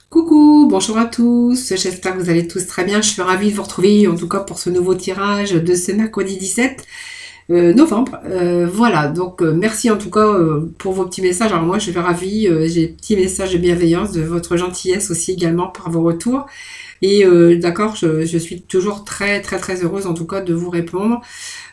Coucou, bonjour à tous, j'espère que vous allez tous très bien. Je suis ravie de vous retrouver en tout cas pour ce nouveau tirage de ce mercredi 17 novembre. Voilà, donc merci en tout cas pour vos petits messages. Alors moi je suis ravie, j'ai des petits messages de bienveillance, de votre gentillesse aussi également par vos retours. Et d'accord, je suis toujours très heureuse en tout cas de vous répondre.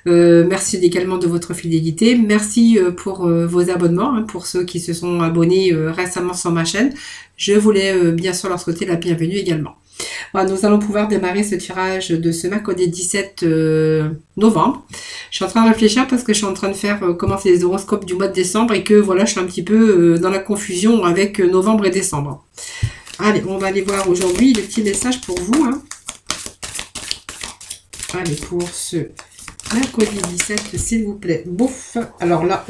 Merci également de votre fidélité. Merci pour vos abonnements, hein, pour ceux qui se sont abonnés récemment sur ma chaîne. Je voulais bien sûr leur souhaiter la bienvenue également. Voilà, nous allons pouvoir démarrer ce tirage de ce mercredi 17 novembre. Je suis en train de réfléchir parce que je suis en train de faire commencer les horoscopes du mois de décembre et que voilà, je suis un petit peu dans la confusion avec novembre et décembre. Allez, on va aller voir aujourd'hui les petits messages pour vous. Hein. Allez, pour ce mercredi 17, s'il vous plaît. Bouf. Alors là,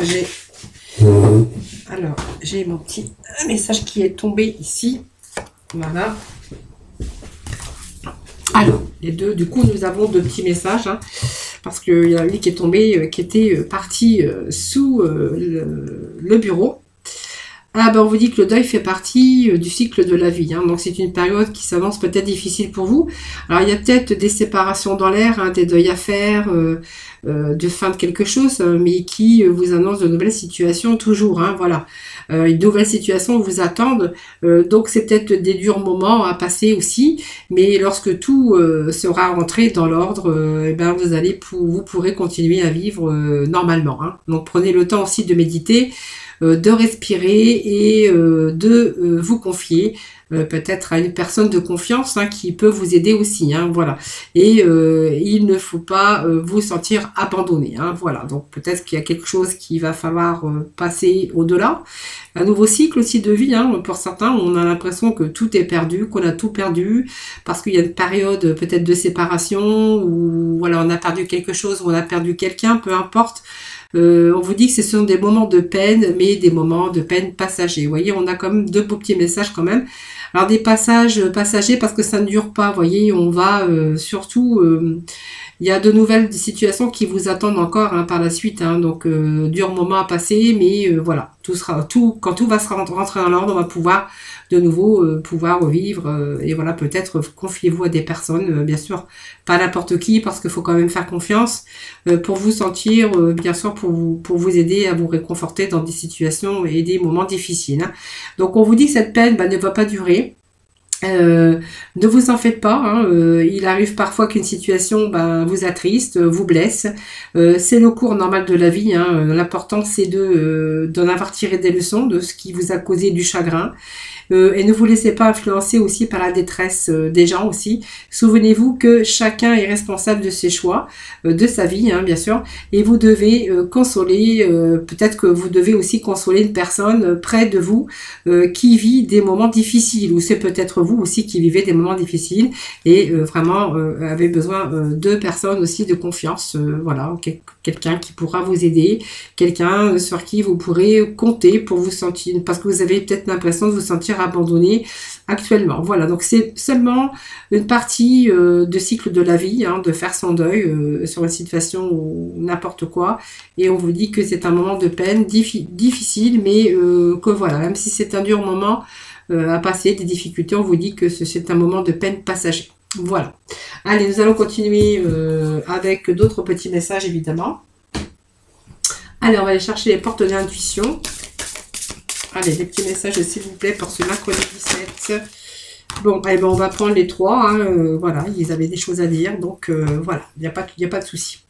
j'ai mon petit message qui est tombé ici. Voilà. Alors, les deux, du coup, nous avons deux petits messages. Hein, parce qu'il y en a lui qui est tombé, qui était parti sous le bureau. Ah ben on vous dit que le deuil fait partie du cycle de la vie, hein, donc c'est une période qui s'avance peut-être difficile pour vous. Alors il y a peut-être des séparations dans l'air, hein, des deuils à faire, de fin de quelque chose, mais qui vous annonce de nouvelles situations toujours, hein, voilà. Une nouvelle situation vous attendent, donc c'est peut-être des durs moments à passer aussi, mais lorsque tout sera rentré dans l'ordre, eh ben vous pourrez continuer à vivre normalement. Hein. Donc prenez le temps aussi de méditer, de respirer et de vous confier peut-être à une personne de confiance, hein, qui peut vous aider aussi, hein, voilà. Et il ne faut pas vous sentir abandonné, hein, voilà. Donc peut-être qu'il y a quelque chose qui va falloir passer au-delà. Un nouveau cycle aussi de vie, hein. Pour certains, on a l'impression que tout est perdu, qu'on a tout perdu, parce qu'il y a une période peut-être de séparation, ou voilà, on a perdu quelque chose, ou on a perdu quelqu'un, peu importe. On vous dit que ce sont des moments de peine, mais des moments de peine passagers. Vous voyez, on a quand même deux beaux petits messages quand même. Alors des passages passagers parce que ça ne dure pas. Vous voyez, on va surtout... il y a de nouvelles situations qui vous attendent encore, hein, par la suite. Hein, donc, dur moment à passer, mais voilà, quand tout va se rentrer dans l'ordre, on va pouvoir de nouveau pouvoir revivre. Et voilà, peut-être confiez-vous à des personnes, bien sûr, pas n'importe qui, parce qu'il faut quand même faire confiance pour vous sentir, bien sûr, pour vous aider à vous réconforter dans des situations et des moments difficiles. Hein. Donc, on vous dit que cette peine ne va pas durer. Ne vous en faites pas, hein, il arrive parfois qu'une situation vous attriste, vous blesse, c'est le cours normal de la vie, hein, l'important c'est d'en avoir tiré des leçons de ce qui vous a causé du chagrin. Et ne vous laissez pas influencer aussi par la détresse des gens aussi. Souvenez-vous que chacun est responsable de ses choix, de sa vie, hein, bien sûr, et vous devez consoler, peut-être que vous devez aussi consoler une personne près de vous qui vit des moments difficiles, ou c'est peut-être vous aussi qui vivez des moments difficiles et vraiment avez besoin de personnes aussi de confiance, voilà, quelqu'un qui pourra vous aider, quelqu'un sur qui vous pourrez compter pour vous sentir, parce que vous avez peut-être l'impression de vous sentir abandonné actuellement. Voilà, donc c'est seulement une partie de cycle de la vie, hein, de faire son deuil sur une situation ou n'importe quoi, et on vous dit que c'est un moment de peine difficile, mais que voilà, même si c'est un dur moment à passer, des difficultés, on vous dit que c'est un moment de peine passager. Voilà. Allez, nous allons continuer avec d'autres petits messages, évidemment. Allez, on va aller chercher les portes de l'intuition. Allez, des petits messages, s'il vous plaît, pour ce mercredi 17. Bon, eh ben, on va prendre les trois. Hein, voilà, ils avaient des choses à dire. Donc, voilà, il n'y a pas de souci.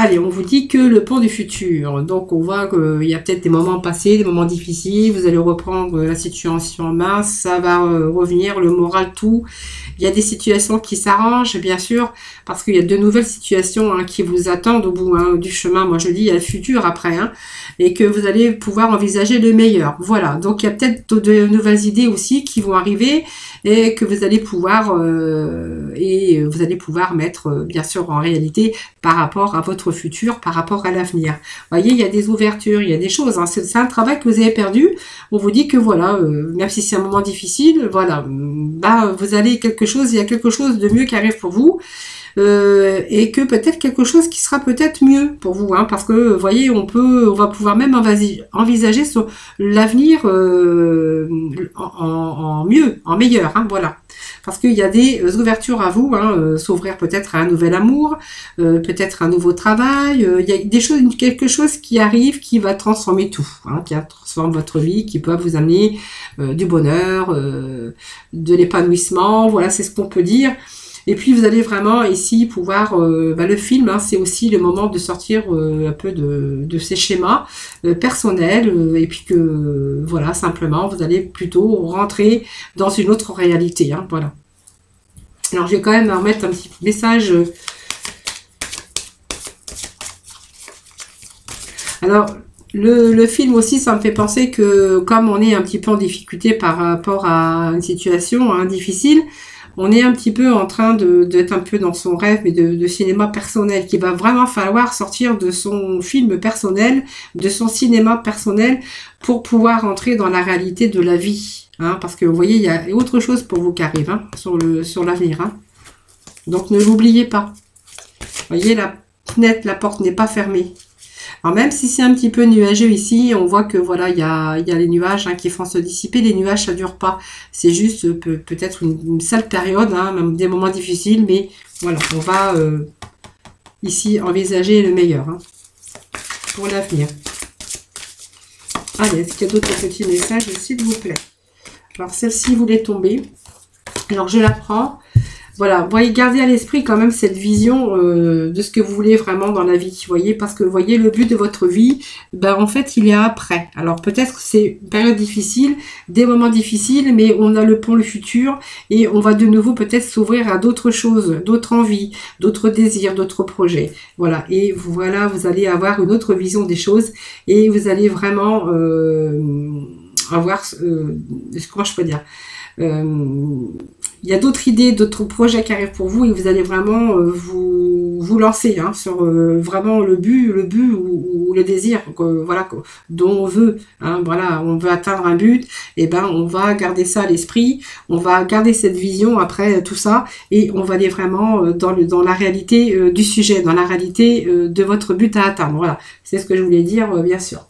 Allez, on vous dit que le pont du futur. Donc, on voit qu'il y a peut-être des moments passés, des moments difficiles. Vous allez reprendre la situation en main. Ça va revenir, le moral, tout. Il y a des situations qui s'arrangent, bien sûr, parce qu'il y a de nouvelles situations, hein, qui vous attendent au bout, hein, du chemin. Moi, je dis, il y a le futur après, hein, et que vous allez pouvoir envisager le meilleur. Voilà, donc il y a peut-être de nouvelles idées aussi qui vont arriver et que vous allez pouvoir mettre, bien sûr, en réalité par rapport à votre futur, par rapport à l'avenir. Vous voyez, il y a des ouvertures, il y a des choses. Hein, c'est un travail que vous avez perdu. On vous dit que voilà, même si c'est un moment difficile, voilà, vous allez il y a quelque chose de mieux qui arrive pour vous. Et que peut-être quelque chose qui sera peut-être mieux pour vous, hein, parce que vous voyez, on va pouvoir même envisager sur l'avenir en mieux, en meilleur, hein, voilà. Parce qu'il y a des ouvertures à vous, hein, s'ouvrir peut-être à un nouvel amour, peut-être un nouveau travail. Il y a des choses, quelque chose qui arrive, qui va transformer tout, hein, qui transforme votre vie, qui peut vous amener du bonheur, de l'épanouissement. Voilà, c'est ce qu'on peut dire. Et puis vous allez vraiment ici pouvoir, le film, hein, c'est aussi le moment de sortir un peu de ces schémas personnels, et puis que voilà, simplement vous allez plutôt rentrer dans une autre réalité, hein, voilà. Alors je vais quand même remettre un petit message. Alors le film aussi, ça me fait penser que comme on est un petit peu en difficulté par rapport à une situation, hein, difficile, on est un petit peu en train d'être un peu dans son rêve, mais de cinéma personnel, qu'il va vraiment falloir sortir de son film personnel, de son cinéma personnel, pour pouvoir entrer dans la réalité de la vie. Hein, parce que vous voyez, il y a autre chose pour vous qui arrive, hein, sur l'avenir. Hein. Donc ne l'oubliez pas. Vous voyez, la fenêtre, la porte n'est pas fermée. Alors même si c'est un petit peu nuageux ici, on voit que voilà, il y a les nuages, hein, qui font se dissiper. Les nuages, ça dure pas. C'est juste peut-être une sale période, hein, même des moments difficiles, mais voilà, on va ici envisager le meilleur, hein, pour l'avenir. Allez, est-ce qu'il y a d'autres petits messages, s'il vous plaît? Alors celle-ci voulait tomber. Alors je la prends. Voilà, vous voyez, gardez à l'esprit quand même cette vision de ce que vous voulez vraiment dans la vie, vous voyez, parce que vous voyez, le but de votre vie, ben en fait, il est après. Alors peut-être que c'est une période difficile, des moments difficiles, mais on a le pour le futur et on va de nouveau peut-être s'ouvrir à d'autres choses, d'autres envies, d'autres désirs, d'autres projets. Voilà, et voilà, vous allez avoir une autre vision des choses et vous allez vraiment avoir, comment je peux dire, il y a d'autres idées, d'autres projets qui arrivent pour vous et vous allez vraiment vous lancer, hein, sur vraiment le but ou le désir, voilà, dont on veut, hein, voilà, on veut atteindre un but, et ben on va garder ça à l'esprit, on va garder cette vision après tout ça et on va aller vraiment dans la réalité du sujet, dans la réalité de votre but à atteindre. Voilà, c'est ce que je voulais dire, bien sûr,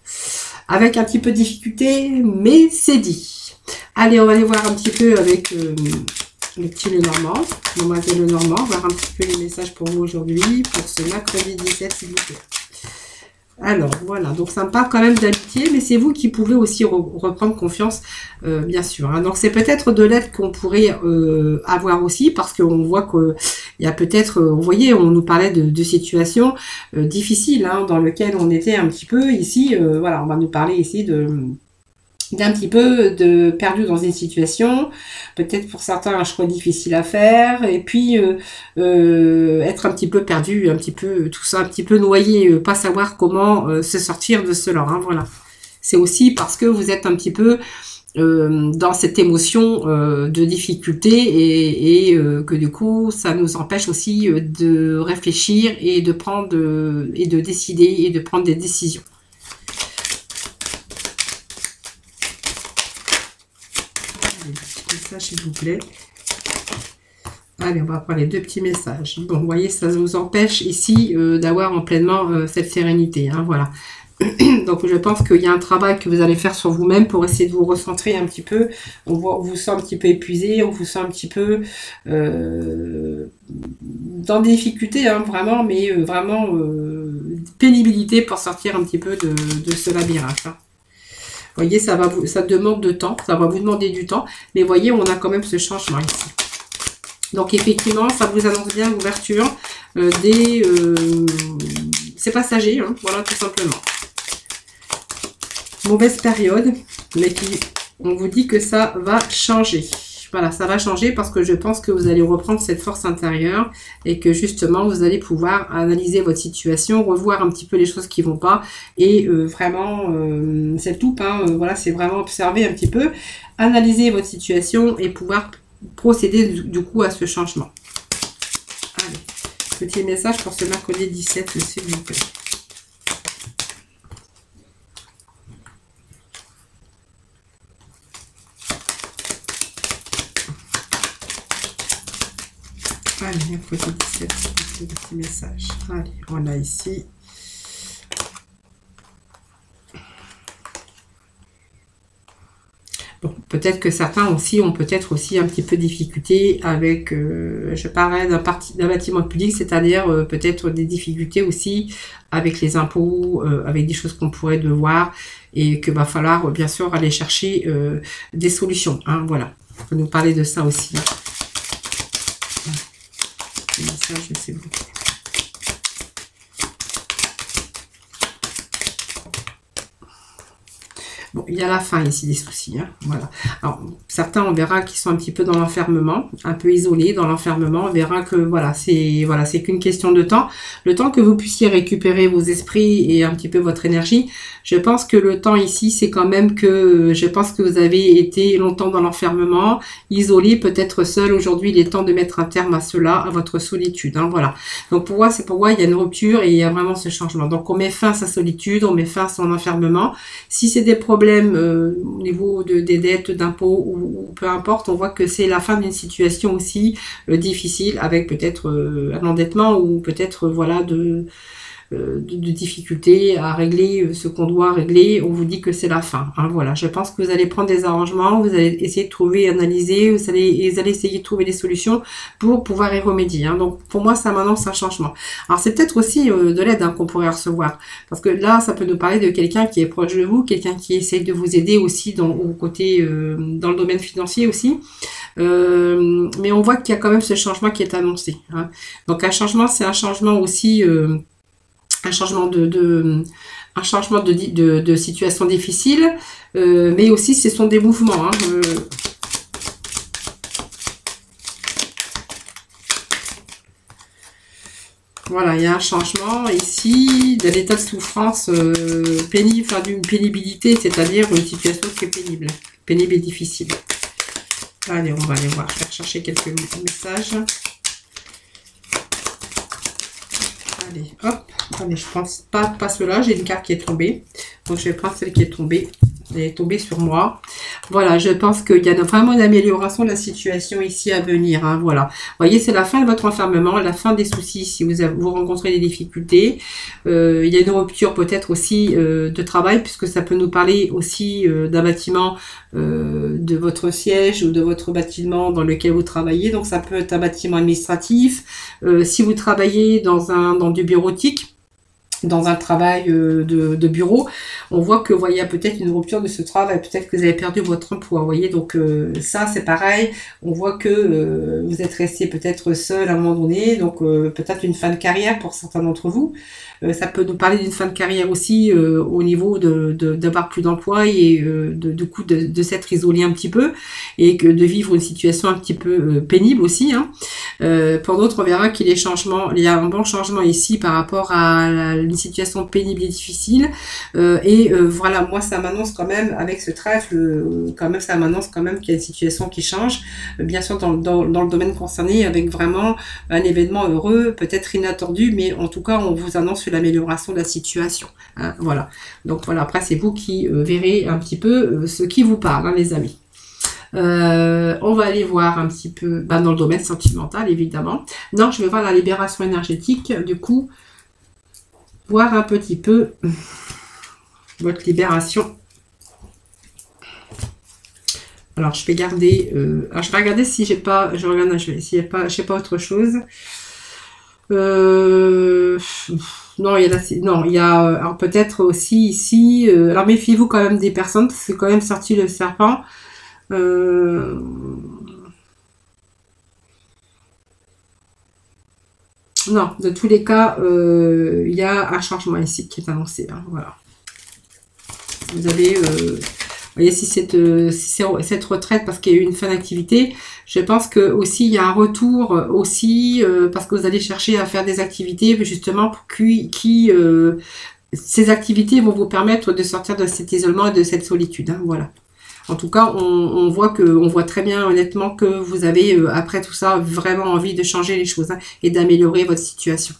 avec un petit peu de difficulté, mais c'est dit. Allez, on va aller voir un petit peu avec le petit Lenormand, Mademoiselle Lenormand, voir un petit peu les messages pour vous aujourd'hui, pour ce mercredi 17, s'il vous plaît. Alors, voilà, donc ça me parle quand même d'amitié, mais c'est vous qui pouvez aussi reprendre confiance, bien sûr. Hein. Donc c'est peut-être de l'aide qu'on pourrait avoir aussi, parce qu'on voit qu'il y a peut-être, vous voyez, on nous parlait de situations difficiles, hein, dans lesquelles on était un petit peu ici, voilà, on va nous parler ici d'un petit peu perdu dans une situation, peut-être pour certains un choix difficile à faire, et puis être un petit peu perdu, un petit peu tout ça, un petit peu noyé, pas savoir comment se sortir de cela. Hein, voilà. C'est aussi parce que vous êtes un petit peu dans cette émotion de difficulté et que du coup ça nous empêche aussi de réfléchir et de prendre et de décider et de prendre des décisions. Ça, s'il vous plaît. Allez, on va prendre les deux petits messages. Bon, vous voyez, ça vous empêche ici d'avoir en pleinement cette sérénité. Hein, voilà. Donc, je pense qu'il y a un travail que vous allez faire sur vous-même pour essayer de vous recentrer un petit peu. On vous sent un petit peu épuisé, on vous sent un petit peu dans des difficultés, hein, vraiment, mais vraiment pénibilité pour sortir un petit peu de ce labyrinthe. Hein. Vous voyez, ça demande de temps, ça va vous demander du temps, mais vous voyez, on a quand même ce changement ici. Donc effectivement, ça vous annonce bien l'ouverture c'est passager, hein, voilà, tout simplement. Mauvaise période, mais on vous dit que ça va changer. Voilà, ça va changer parce que je pense que vous allez reprendre cette force intérieure et que justement, vous allez pouvoir analyser votre situation, revoir un petit peu les choses qui vont pas et vraiment, cette loupe, hein, voilà, c'est vraiment observer un petit peu, analyser votre situation et pouvoir procéder du coup à ce changement. Allez, petit message pour ce mercredi 17, s'il vous plaît. Allez, mercredi 17, c'est le petit message. Allez, on a ici. Bon, Peut-être que certains aussi ont peut-être aussi un petit peu de difficulté avec, je parlais d'un bâtiment public, c'est-à-dire peut-être des difficultés aussi avec les impôts, avec des choses qu'on pourrait devoir et que va falloir bien sûr aller chercher des solutions. Hein, voilà, on peut nous parler de ça aussi. Ça, je sais beaucoup. Bon, il y a la fin ici des soucis, hein, voilà. Alors, certains, on verra qu'ils sont un petit peu dans l'enfermement, un peu isolés dans l'enfermement. On verra que voilà, c'est qu'une question de temps. Le temps que vous puissiez récupérer vos esprits et un petit peu votre énergie. Je pense que le temps ici, c'est quand même que je pense que vous avez été longtemps dans l'enfermement, isolé, peut-être seul. Aujourd'hui, il est temps de mettre un terme à cela, à votre solitude. Hein, voilà. Donc pour moi, c'est pourquoi il y a une rupture et il y a vraiment ce changement. Donc on met fin à sa solitude, on met fin à son enfermement. Si c'est des problèmes au niveau des dettes, d'impôts ou peu importe, on voit que c'est la fin d'une situation aussi difficile avec peut-être un endettement ou peut-être voilà de difficultés à régler ce qu'on doit régler. On vous dit que c'est la fin. Hein, voilà, je pense que vous allez prendre des arrangements, vous allez essayer de trouver, analyser, vous allez essayer de trouver des solutions pour pouvoir y remédier. Hein. Donc pour moi, ça m'annonce un changement. Alors c'est peut-être aussi de l'aide qu'on pourrait recevoir, parce que là, ça peut nous parler de quelqu'un qui est proche de vous, quelqu'un qui essaye de vous aider aussi dans le domaine financier aussi. Mais on voit qu'il y a quand même ce changement qui est annoncé. Hein. Donc un changement, c'est un changement aussi. Un changement de situation difficile, mais aussi ce sont des mouvements. Hein, voilà, il y a un changement ici de l'état de souffrance pénible, enfin d'une pénibilité, c'est-à-dire une situation qui est pénible et difficile. Allez, on va aller voir, je vais chercher quelques messages. Allez, hop. Attendez, je pense pas cela. J'ai une carte qui est tombée. Donc, je vais prendre celle qui est tombée. Elle est tombée sur moi. Voilà, je pense qu'il y a vraiment une amélioration de la situation ici à venir. Hein, voilà. Vous voyez, c'est la fin de votre enfermement, la fin des soucis si vous rencontrez des difficultés. Il y a une rupture peut-être aussi de travail, puisque ça peut nous parler aussi d'un bâtiment, de votre siège ou de votre bâtiment dans lequel vous travaillez. Donc, ça peut être un bâtiment administratif. Si vous travaillez dans du bureautique, dans un travail de bureau, on voit que, vous voyez, peut-être une rupture de ce travail, peut-être que vous avez perdu votre emploi, vous voyez, donc ça c'est pareil, on voit que vous êtes resté peut-être seul à un moment donné, donc peut-être une fin de carrière pour certains d'entre vous. Ça peut nous parler d'une fin de carrière aussi au niveau d'avoir plus d'emploi et du coup de s'être isolé un petit peu et que de vivre une situation un petit peu pénible aussi. Hein. Pour d'autres, on verra qu'il y a un bon changement ici par rapport à une situation pénible et difficile. Voilà, moi ça m'annonce quand même avec ce trèfle, ça m'annonce quand même qu'il y a une situation qui change. Bien sûr dans le domaine concerné avec vraiment un événement heureux, peut-être inattendu, mais en tout cas on vous annonce l'amélioration de la situation. Hein, voilà. Donc voilà, après c'est vous qui verrez un petit peu ce qui vous parle, hein, les amis. On va aller voir un petit peu dans le domaine sentimental, évidemment. Non, je vais voir la libération énergétique, du coup, voir un petit peu votre libération. Alors, je vais garder... alors, je vais regarder si j'ai pas... Je regarde, s'il n'y a pas... Je sais pas autre chose. Non, il y a alors peut-être aussi ici, alors méfiez-vous quand même des personnes, parce que c'est quand même sorti le serpent. Non, de tous les cas, il y a un changement ici qui est annoncé. Hein, voilà. Vous avez... vous voyez, si cette retraite, parce qu'il y a eu une fin d'activité, je pense que aussi il y a un retour aussi, parce que vous allez chercher à faire des activités, justement, pour ces activités vont vous permettre de sortir de cet isolement et de cette solitude. Hein, voilà. En tout cas, on voit très bien, honnêtement, que vous avez, après tout ça, vraiment envie de changer les choses hein, et d'améliorer votre situation.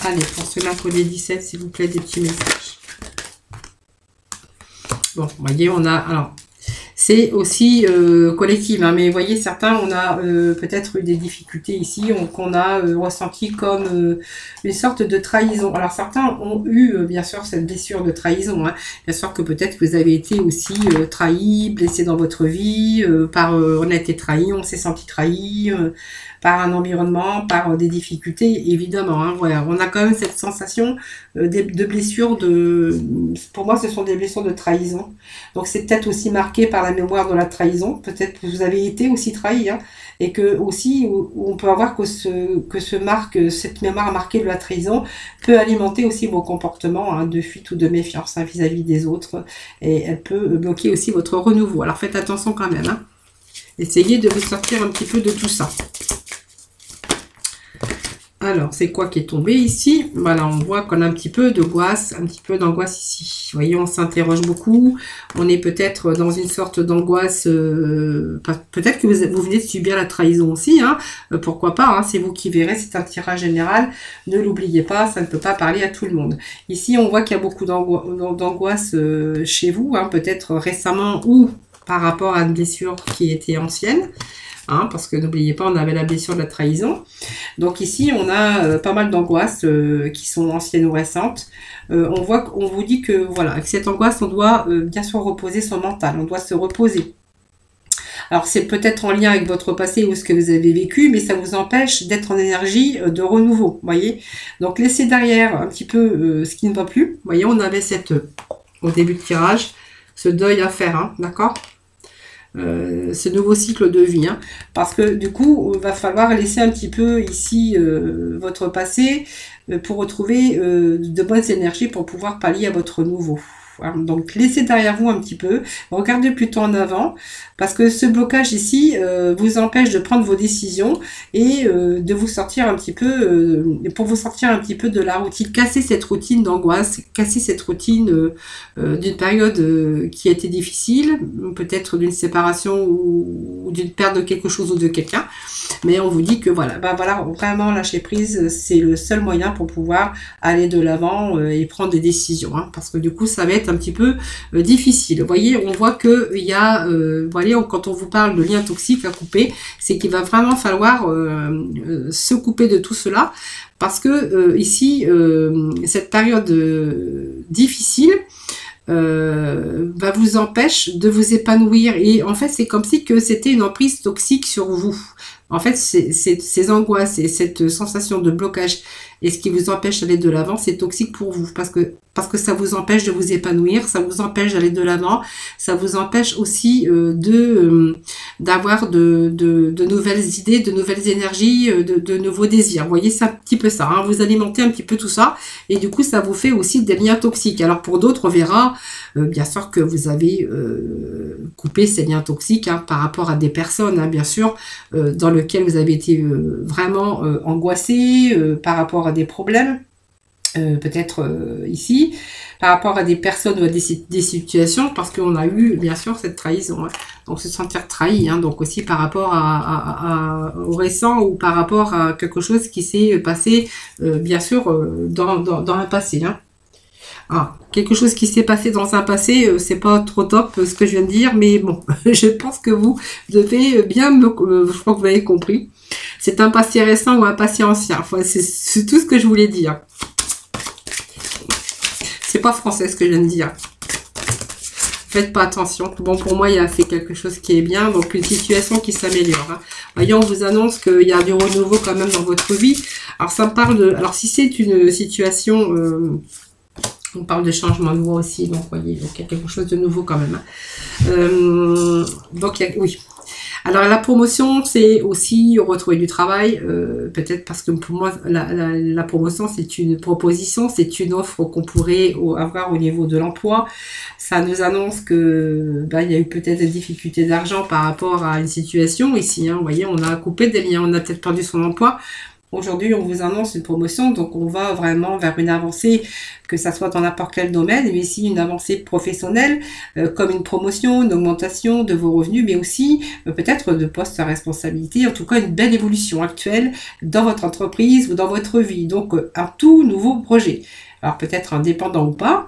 Allez, pour ce mercredi 17, s'il vous plaît, des petits messages. Bon, vous voyez, on a... Alors, c'est aussi collectif, hein, mais vous voyez, certains, on a peut-être eu des difficultés ici, qu'on a ressenti comme une sorte de trahison. Alors certains ont eu bien sûr cette blessure de trahison, hein. Bien sûr que peut-être que vous avez été aussi trahi, blessé dans votre vie, on a été trahi, on s'est senti trahi, par un environnement, par des difficultés, évidemment, hein, voilà. On a quand même cette sensation de blessures, pour moi ce sont des blessures de trahison. Donc c'est peut-être aussi marqué par la mémoire de la trahison, peut-être que vous avez été aussi trahi, hein, et que aussi on peut avoir que cette mémoire marquée de la trahison peut alimenter aussi vos comportements, hein, de fuite ou de méfiance, hein, vis-à-vis des autres, et elle peut bloquer aussi votre renouveau. Alors faites attention quand même, hein. Essayez de vous sortir un petit peu de tout ça. Alors, c'est quoi qui est tombé ici? Voilà, on voit qu'on a un petit peu d'angoisse, ici. Vous voyez, on s'interroge beaucoup. On est peut-être dans une sorte d'angoisse. Peut-être que vous venez de subir la trahison aussi, hein. Pourquoi pas, hein, c'est vous qui verrez, c'est un tirage général. Ne l'oubliez pas, ça ne peut pas parler à tout le monde. Ici, on voit qu'il y a beaucoup d'angoisse chez vous, hein, peut-être récemment ou par rapport à une blessure qui était ancienne. Hein, parce que n'oubliez pas, on avait la blessure de la trahison. Donc ici, on a pas mal d'angoisses qui sont anciennes ou récentes. On vous dit que voilà, avec cette angoisse, on doit bien sûr reposer son mental, on doit se reposer. Alors c'est peut-être en lien avec votre passé ou ce que vous avez vécu, mais ça vous empêche d'être en énergie de renouveau, voyez. Donc laissez derrière un petit peu ce qui ne va plus. Vous voyez, on avait au début de tirage, ce deuil à faire, hein, d'accord ? Ce nouveau cycle de vie, hein, parce que du coup il va falloir laisser un petit peu ici votre passé pour retrouver de bonnes énergies pour pouvoir pallier à votre nouveau. Voilà. Donc laissez derrière vous un petit peu, regardez plutôt en avant, parce que ce blocage ici vous empêche de prendre vos décisions et de vous sortir un petit peu, pour vous sortir un petit peu de la routine, casser cette routine d'angoisse, casser cette routine d'une période qui a été difficile, peut-être d'une séparation ou d'une perte de quelque chose ou de quelqu'un, mais on vous dit que voilà, vraiment lâcher prise, c'est le seul moyen pour pouvoir aller de l'avant et prendre des décisions, hein, parce que du coup ça va être un petit peu difficile. Vous voyez, on voit que il y a, voyez, quand on vous parle de liens toxiques à couper, c'est qu'il va vraiment falloir se couper de tout cela, parce que ici, cette période difficile vous empêche de vous épanouir, et en fait c'est comme si que c'était une emprise toxique sur vous. En fait, ces angoisses et cette sensation de blocage et ce qui vous empêche d'aller de l'avant, c'est toxique pour vous, parce que ça vous empêche de vous épanouir, ça vous empêche d'aller de l'avant, ça vous empêche aussi d'avoir de nouvelles idées, de nouvelles énergies, de nouveaux désirs. Vous voyez, c'est un petit peu ça, hein, vous alimentez un petit peu tout ça, et du coup ça vous fait aussi des liens toxiques. Alors pour d'autres, on verra bien sûr que vous avez coupé ces liens toxiques, hein, par rapport à des personnes, hein, bien sûr, dans lesquelles vous avez été vraiment angoissé, par rapport à des problèmes, peut-être ici, par rapport à des personnes ou à des situations, parce qu'on a eu bien sûr cette trahison, hein. Donc se sentir trahi, hein, donc aussi par rapport au récent, ou par rapport à quelque chose qui s'est passé bien sûr dans un passé, hein. Ah, quelque chose qui s'est passé dans un passé, c'est pas trop top ce que je viens de dire, mais bon, je pense que vous devez bien je crois que vous avez compris. C'est un passé récent ou un passé ancien. Enfin, c'est tout ce que je voulais dire. C'est pas français ce que je viens de dire. Faites pas attention. Bon, pour moi, c'est quelque chose qui est bien. Donc, une situation qui s'améliore, hein. Voyons, on vous annonce qu'il y a du renouveau quand même dans votre vie. Alors, ça me parle de... Alors, si c'est une situation... on parle de changement de voie aussi. Donc, voyez, donc il y a quelque chose de nouveau quand même, hein. Donc, oui. Alors la promotion, c'est aussi retrouver du travail, peut-être parce que pour moi la promotion c'est une proposition, c'est une offre qu'on pourrait avoir au niveau de l'emploi. Ça nous annonce que il y a eu peut-être des difficultés d'argent par rapport à une situation ici, hein. Vous voyez, on a coupé des liens, on a peut-être perdu son emploi. Aujourd'hui, on vous annonce une promotion, donc on va vraiment vers une avancée, que ça soit dans n'importe quel domaine, mais aussi une avancée professionnelle, comme une promotion, une augmentation de vos revenus, mais aussi peut-être de postes à responsabilité, en tout cas une belle évolution actuelle dans votre entreprise ou dans votre vie, donc un tout nouveau projet. Alors peut-être indépendant ou pas,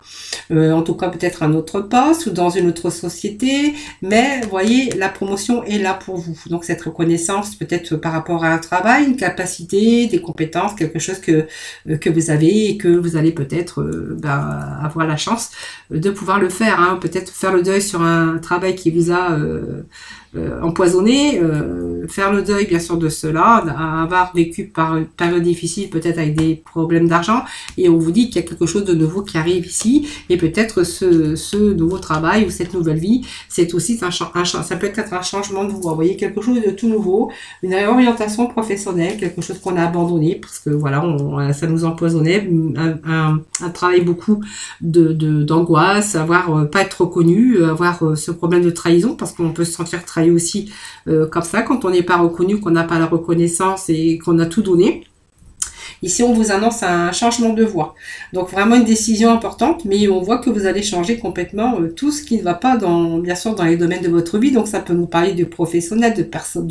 en tout cas peut-être un autre poste ou dans une autre société, mais vous voyez, la promotion est là pour vous. Donc cette reconnaissance peut-être par rapport à un travail, une capacité, des compétences, quelque chose que vous avez et que vous allez peut-être avoir la chance de pouvoir le faire. Hein. Peut-être faire le deuil sur un travail qui vous a empoisonné, faire le deuil bien sûr de cela, avoir vécu par une période difficile, peut-être avec des problèmes d'argent, et on vous dit qu'il y a quelque chose de nouveau qui arrive ici, et peut-être ce nouveau travail ou cette nouvelle vie, c'est aussi ça peut être un changement de voie, vous voyez, quelque chose de tout nouveau, une réorientation professionnelle, quelque chose qu'on a abandonné, parce que voilà, ça nous empoisonnait, un travail beaucoup d'angoisse, pas être reconnu, avoir ce problème de trahison, parce qu'on peut se sentir trahi aussi comme ça, quand on n'est pas reconnu, qu'on n'a pas la reconnaissance et qu'on a tout donné. Ici, on vous annonce un changement de voie. Donc, vraiment une décision importante, mais on voit que vous allez changer complètement tout ce qui ne va pas, bien sûr, dans les domaines de votre vie. Donc, ça peut nous parler du professionnel, de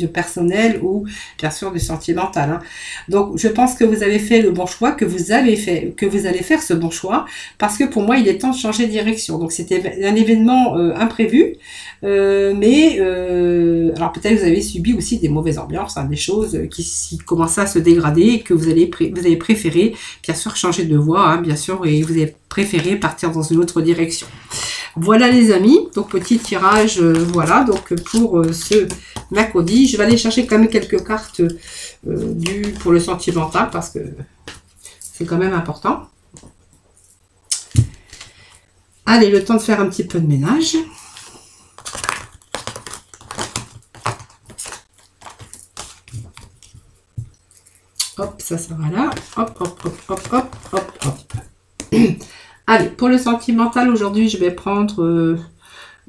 personnel ou, bien sûr, du sentimental. Hein. Donc, je pense que vous avez fait le bon choix, que vous allez faire ce bon choix, parce que pour moi, il est temps de changer de direction. Donc, c'était un événement imprévu, mais alors peut-être vous avez subi aussi des mauvaises ambiances, hein, des choses qui commençaient à se dégrader et que vous avez préféré, bien sûr, changer de voie, hein, bien sûr, et vous avez préféré partir dans une autre direction. Voilà les amis, donc petit tirage, voilà, donc pour ce mercredi, je vais aller chercher quand même quelques cartes pour le sentimental, parce que c'est quand même important. Allez, le temps de faire un petit peu de ménage. Hop, ça va là. Hop, hop, hop, hop, hop, hop, hop. Allez, pour le sentimental, aujourd'hui, je vais prendre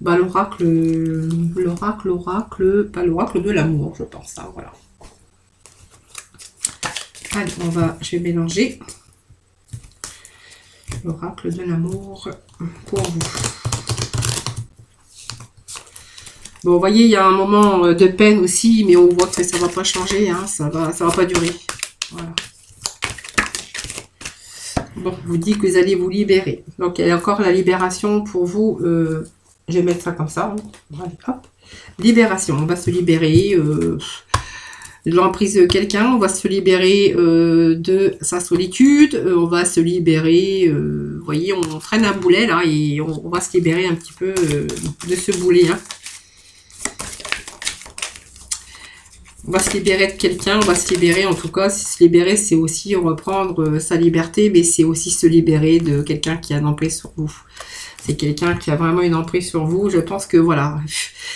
l'oracle de l'amour, je pense. Hein, voilà. Allez, je vais mélanger l'oracle de l'amour pour vous. Bon, vous voyez, il y a un moment de peine aussi, mais on voit que ça ne va pas changer, hein, ça va pas durer. Voilà. Bon, vous dit que vous allez vous libérer. Donc, il y a encore la libération pour vous. Je vais mettre ça comme ça. Allez, hop. Libération. On va se libérer de l'emprise de quelqu'un. On va se libérer de sa solitude. On va se libérer... vous voyez, on traîne un boulet là et on va se libérer un petit peu de ce boulet. Hein. On va se libérer de quelqu'un, on va se libérer, en tout cas, se libérer, c'est aussi reprendre sa liberté, mais c'est aussi se libérer de quelqu'un qui a une emprise sur vous. C'est quelqu'un qui a vraiment une emprise sur vous. Je pense que, voilà,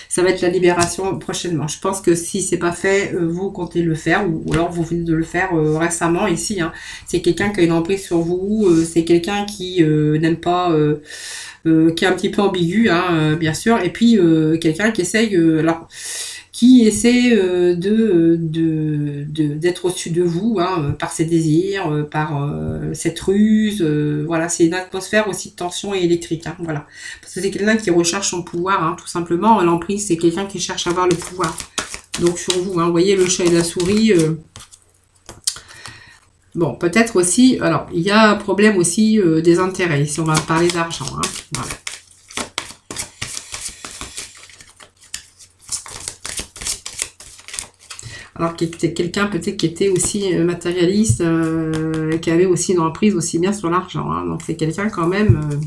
ça va être la libération prochainement. Je pense que si c'est pas fait, vous comptez le faire, ou alors vous venez de le faire récemment ici. Hein. C'est quelqu'un qui a une emprise sur vous, c'est quelqu'un qui n'aime pas... qui est un petit peu ambigu, hein, bien sûr, et puis quelqu'un qui essaye... qui essaie d'être au-dessus de vous, hein, par ses désirs, par cette ruse. Voilà, c'est une atmosphère aussi de tension et électrique. Hein, voilà. Parce que c'est quelqu'un qui recherche son pouvoir, hein, tout simplement. L'emprise, c'est quelqu'un qui cherche à avoir le pouvoir. Donc sur vous, hein, vous voyez le chat et la souris. Bon, peut-être aussi... Alors, il y a un problème aussi des intérêts, si on va parler d'argent. Hein, voilà. Alors qu'il était quelqu'un peut-être qui était aussi matérialiste, qui avait aussi une emprise aussi bien sur l'argent. Hein. Donc c'est quelqu'un quand même,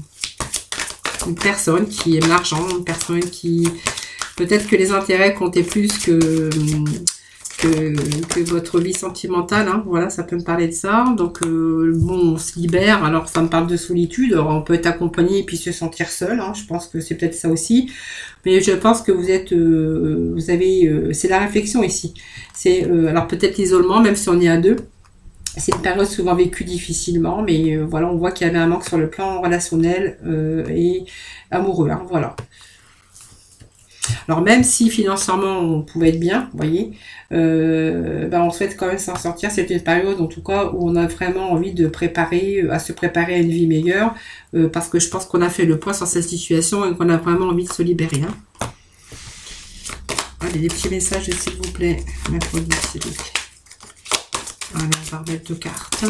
une personne qui aime l'argent, une personne qui... Peut-être que les intérêts comptaient plus que votre vie sentimentale. Hein. Voilà, ça peut me parler de ça. Donc bon, on se libère. Alors ça me parle de solitude. Alors, on peut être accompagné et puis se sentir seul. Hein. Je pense que c'est peut-être ça aussi. Mais je pense que vous êtes, c'est la réflexion ici. C'est alors peut-être l'isolement, même si on est à deux. C'est une période souvent vécue difficilement, mais voilà, on voit qu'il y avait un manque sur le plan relationnel et amoureux. Hein, voilà. Alors même si financièrement on pouvait être bien, vous voyez, on souhaite quand même s'en sortir. C'est une période en tout cas où on a vraiment envie de se préparer à une vie meilleure, parce que je pense qu'on a fait le point sur cette situation et qu'on a vraiment envie de se libérer. Hein. Allez, des petits messages s'il vous plaît, mercredi s'il vous plaît. Allez, on va remettre 2 cartes.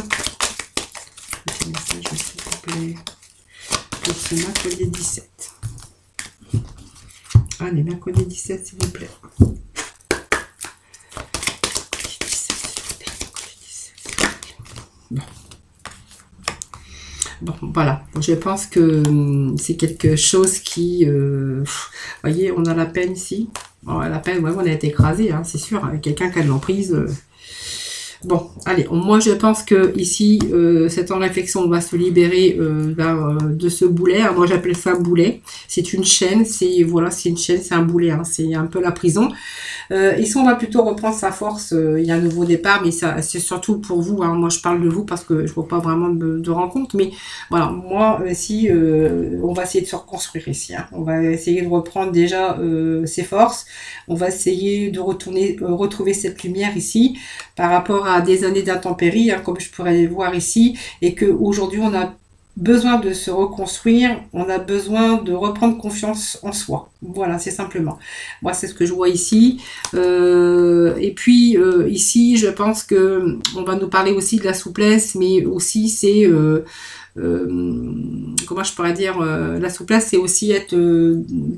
Petit message, s'il vous plaît, pour ce mercredi 17. Allez, mercredi 17, s'il vous plaît. Bon, voilà. Je pense que c'est quelque chose qui... voyez, on a la peine ici. Bon, la peine, ouais, on a été écrasé, hein, c'est sûr. Avec quelqu'un qui a de l'emprise... Bon, allez, moi je pense que ici, cette en réflexion, on va se libérer de ce boulet. Alors, moi j'appelle ça un boulet. C'est une chaîne, c'est voilà, c'est une chaîne, c'est un boulet, hein, c'est un peu la prison. Ici, on va plutôt reprendre sa force. Il y a un nouveau départ, mais ça, c'est surtout pour vous. Hein. Moi, je parle de vous parce que je vois pas vraiment de rencontre. Mais voilà, moi, ici, on va essayer de se reconstruire ici. Hein. On va essayer de reprendre déjà ses forces. On va essayer de retrouver cette lumière ici par rapport à des années d'intempéries, hein, comme je pourrais voir ici, et qu'aujourd'hui, on a besoin de se reconstruire, on a besoin de reprendre confiance en soi. Voilà, c'est simplement. Moi, c'est ce que je vois ici. Et puis, ici, je pense que on va nous parler aussi de la souplesse, mais aussi, c'est... comment je pourrais dire, la souplesse, c'est aussi être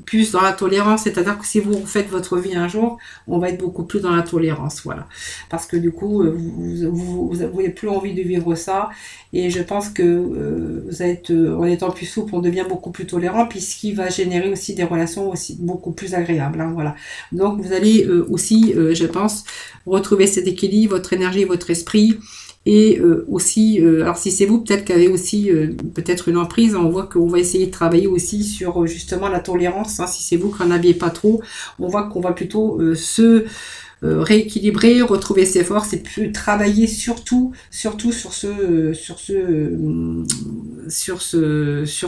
plus dans la tolérance, c'est-à-dire que si vous faites votre vie un jour, on va être beaucoup plus dans la tolérance, voilà, parce que du coup, vous n'avez plus envie de vivre ça, et je pense que vous êtes, en étant plus souple, on devient beaucoup plus tolérant, puis ce qui va générer aussi des relations aussi beaucoup plus agréables, hein, voilà. Donc vous allez aussi, je pense, retrouver cet équilibre, votre énergie, votre esprit. Et aussi, alors si c'est vous, peut-être qu'il y avait aussi peut-être une emprise, on voit qu'on va essayer de travailler aussi sur justement la tolérance, hein, si c'est vous qui n'en aviez pas trop, on voit qu'on va plutôt se rééquilibrer, retrouver ses forces et puis travailler surtout sur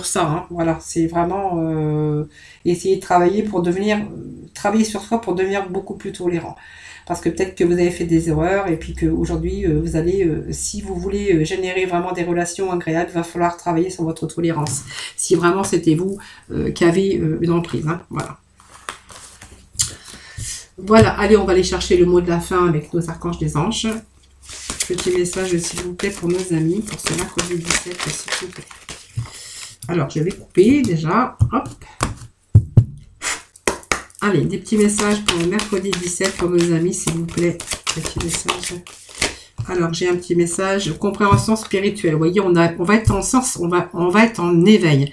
ça, hein, voilà, c'est vraiment essayer de travailler travailler sur soi pour devenir beaucoup plus tolérant. Parce que peut-être que vous avez fait des erreurs et puis qu'aujourd'hui, vous allez, si vous voulez générer vraiment des relations agréables, il va falloir travailler sur votre tolérance. Si vraiment c'était vous qui avez une emprise. Hein, voilà. Voilà, allez, on va aller chercher le mot de la fin avec nos archanges des anges. Petit message, s'il vous plaît, pour nos amis, pour ce mercredi 17, s'il vous plaît. Alors, je vais couper déjà. Hop. Allez, des petits messages pour le mercredi 17 pour nos amis, s'il vous plaît. Petit message. Alors, j'ai un petit message. Compréhension spirituelle. Vous voyez, on va être en sens, on va être en éveil.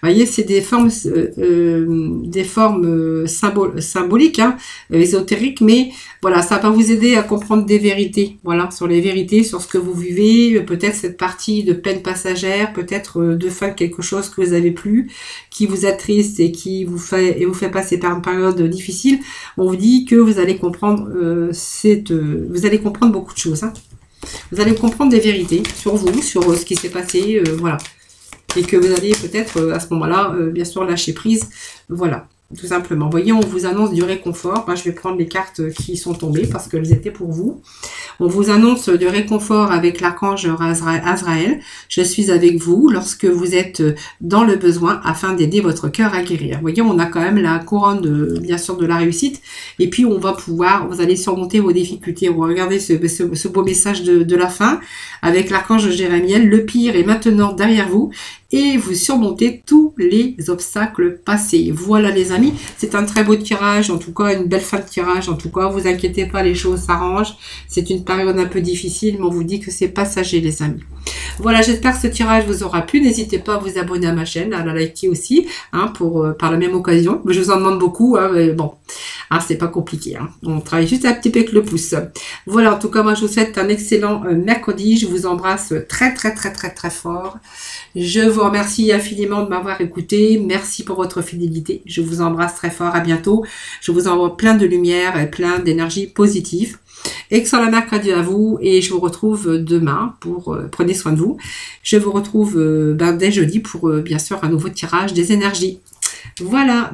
Vous voyez, c'est des formes symboliques, hein, ésotériques, mais voilà, ça va vous aider à comprendre des vérités. Voilà, sur les vérités, sur ce que vous vivez, peut-être cette partie de peine passagère, peut-être de fin de quelque chose que vous avez plus, qui vous attriste et qui vous fait passer par une période difficile. On vous dit que vous allez comprendre vous allez comprendre beaucoup de choses. Hein. Vous allez comprendre des vérités sur vous, sur ce qui s'est passé, voilà. Et que vous allez peut-être à ce moment-là, bien sûr, lâcher prise. Voilà, tout simplement. Vous voyez, on vous annonce du réconfort. Moi, je vais prendre les cartes qui sont tombées parce qu'elles étaient pour vous. On vous annonce du réconfort avec l'archange Azraël. Je suis avec vous lorsque vous êtes dans le besoin afin d'aider votre cœur à guérir. Vous voyez, on a quand même la couronne, bien sûr, de la réussite. Et puis, vous allez surmonter vos difficultés. Regardez ce beau message de la fin avec l'archange Jérémiel. Le pire est maintenant derrière vous et vous surmontez tous les obstacles passés. Voilà les amis, c'est un très beau tirage, en tout cas une belle fin de tirage, en tout cas vous inquiétez pas, les choses s'arrangent. C'est une période un peu difficile, mais on vous dit que c'est passager les amis. Voilà, j'espère que ce tirage vous aura plu. N'hésitez pas à vous abonner à ma chaîne, à la liker aussi, hein, par la même occasion. Je vous en demande beaucoup, hein, mais bon, hein, c'est pas compliqué. Hein. On travaille juste un petit peu avec le pouce. Voilà, en tout cas, moi je vous souhaite un excellent mercredi. Je vous embrasse très très fort. Je vous remercie infiniment de m'avoir écouté. Merci pour votre fidélité. Je vous embrasse très fort. À bientôt. Je vous envoie plein de lumière et plein d'énergie positive. Excellent mercredi à vous et je vous retrouve demain pour prenez soin de vous. Je vous retrouve dès jeudi pour bien sûr un nouveau tirage des énergies. Voilà.